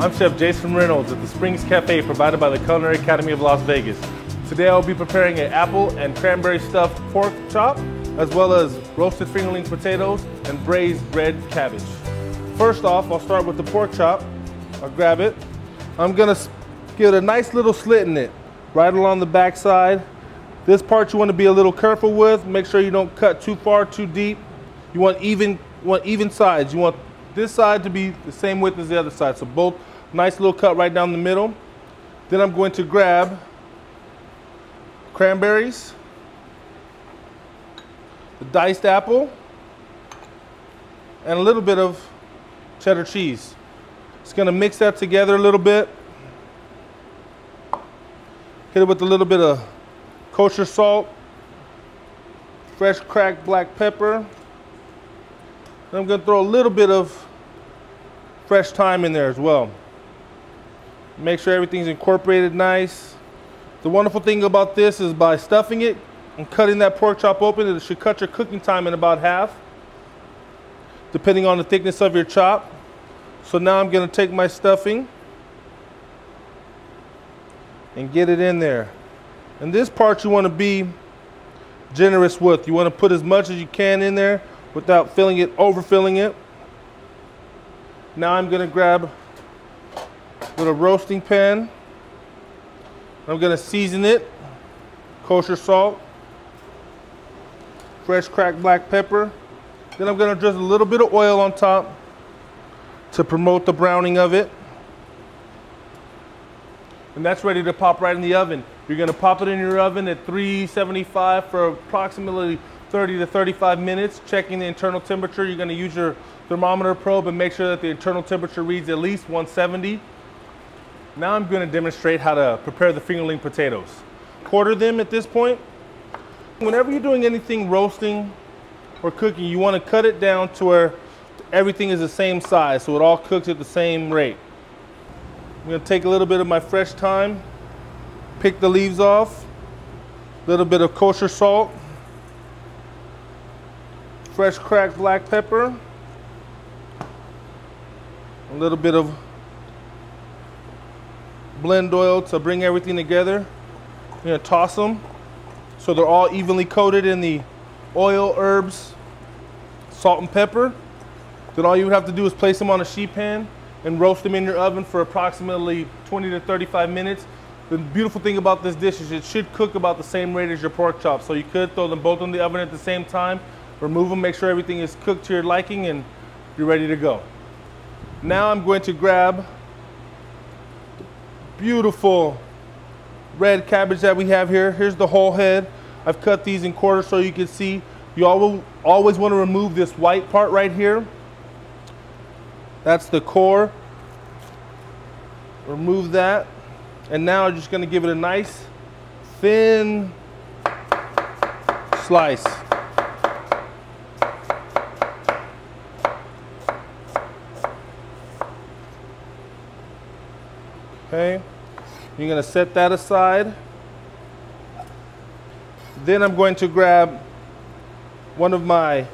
I'm Chef Jason Reynolds at the Springs Cafe provided by the Culinary Academy of Las Vegas. Today I'll be preparing an apple and cranberry stuffed pork chop, as well as roasted fingerling potatoes and braised red cabbage. First off, I'll start with the pork chop. I'll grab it. I'm gonna give it a nice little slit in it, right along the back side. This part you want to be a little careful with. Make sure you don't cut too far, too deep. You want even sides. You want this side to be the same width as the other side. So both nice little cut right down the middle. Then I'm going to grab cranberries, the diced apple, and a little bit of cheddar cheese. Just gonna mix that together a little bit. Hit it with a little bit of kosher salt, fresh cracked black pepper. And I'm gonna throw a little bit of fresh thyme in there as well. Make sure everything's incorporated nice. The wonderful thing about this is by stuffing it and cutting that pork chop open, it should cut your cooking time in about half, depending on the thickness of your chop. So now I'm gonna take my stuffing and get it in there. And this part you wanna be generous with. You wanna put as much as you can in there without overfilling it. Now I'm gonna grab a little roasting pan. I'm gonna season it, kosher salt, fresh cracked black pepper. Then I'm gonna drizzle a little bit of oil on top to promote the browning of it. And that's ready to pop right in the oven. You're gonna pop it in your oven at 375 for approximately 30 to 35 minutes, checking the internal temperature. You're gonna use your thermometer probe and make sure that the internal temperature reads at least 170. Now I'm gonna demonstrate how to prepare the fingerling potatoes. Quarter them at this point. Whenever you're doing anything roasting or cooking, you wanna cut it down to where everything is the same size, so it all cooks at the same rate. I'm gonna take a little bit of my fresh thyme, pick the leaves off, a little bit of kosher salt, fresh cracked black pepper, a little bit of blend oil to bring everything together. I'm gonna toss them so they're all evenly coated in the oil, herbs, salt and pepper. Then all you would have to do is place them on a sheet pan and roast them in your oven for approximately 20 to 35 minutes. The beautiful thing about this dish is it should cook about the same rate as your pork chops. So you could throw them both in the oven at the same time, remove them, make sure everything is cooked to your liking, and you're ready to go. Now I'm going to grab the beautiful red cabbage that we have here. Here's the whole head. I've cut these in quarters so you can see. You always want to remove this white part right here. That's the core. Remove that. And now I'm just going to give it a nice thin slice. Okay, you're going to set that aside. Then I'm going to grab one of my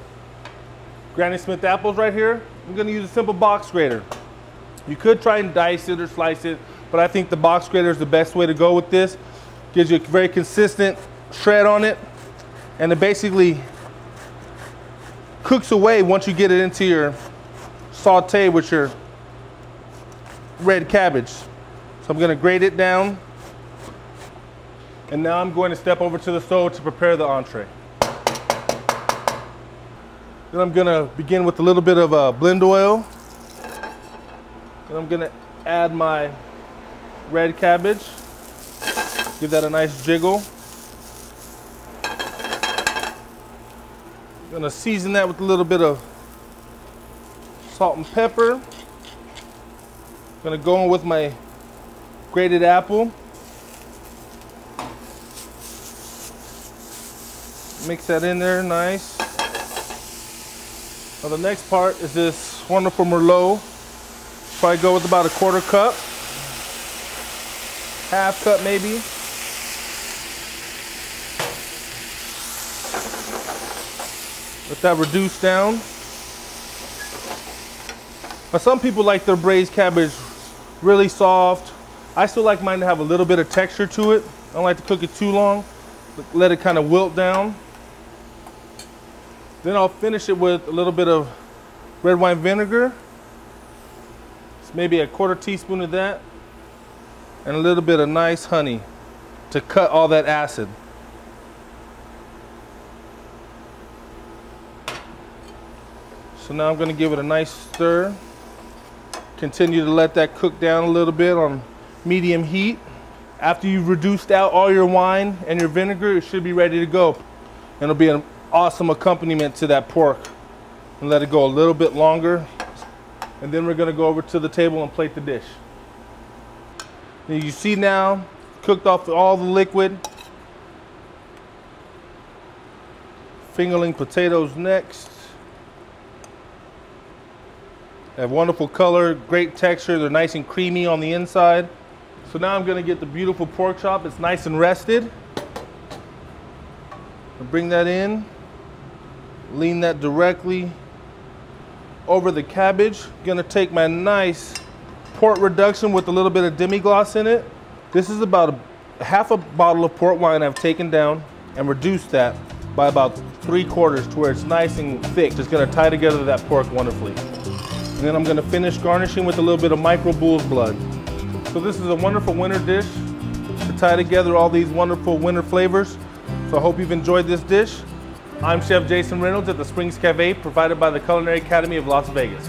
Granny Smith apples right here. I'm going to use a simple box grater. You could try and dice it or slice it, but I think the box grater is the best way to go with this. Gives you a very consistent shred on it, and it basically cooks away once you get it into your saute with your red cabbage. So I'm going to grate it down, and now I'm going to step over to the stove to prepare the entree. Then I'm going to begin with a little bit of blend oil, and I'm going to add my red cabbage. Give that a nice jiggle. I'm going to season that with a little bit of salt and pepper. I'm going to go in with my grated apple. Mix that in there nice. Now the next part is this wonderful Merlot. Probably go with about a quarter cup. Half cup maybe. Let that reduce down. Now some people like their braised cabbage really soft. I still like mine to have a little bit of texture to it. I don't like to cook it too long. Let it kind of wilt down. Then I'll finish it with a little bit of red wine vinegar. It's maybe a 1/4 teaspoon of that. And a little bit of nice honey to cut all that acid. So now I'm going to give it a nice stir. Continue to let that cook down a little bit on medium heat. After you've reduced out all your wine and your vinegar, it should be ready to go. And it'll be an awesome accompaniment to that pork. And let it go a little bit longer. And then we're going to go over to the table and plate the dish. And you see now, cooked off all the liquid. Fingerling potatoes next. They have wonderful color, great texture. They're nice and creamy on the inside. So now I'm gonna get the beautiful pork chop. It's nice and rested. I'll bring that in, lean that directly over the cabbage. Gonna take my nice port reduction with a little bit of demi-glace in it. This is about half a bottle of port wine I've taken down and reduced that by about 3/4 to where it's nice and thick. Just gonna tie together that pork wonderfully. And then I'm gonna finish garnishing with a little bit of micro bull's blood. So this is a wonderful winter dish to tie together all these wonderful winter flavors. So I hope you've enjoyed this dish. I'm Chef Jason Reynolds at the Springs Cafe, provided by the Culinary Academy of Las Vegas.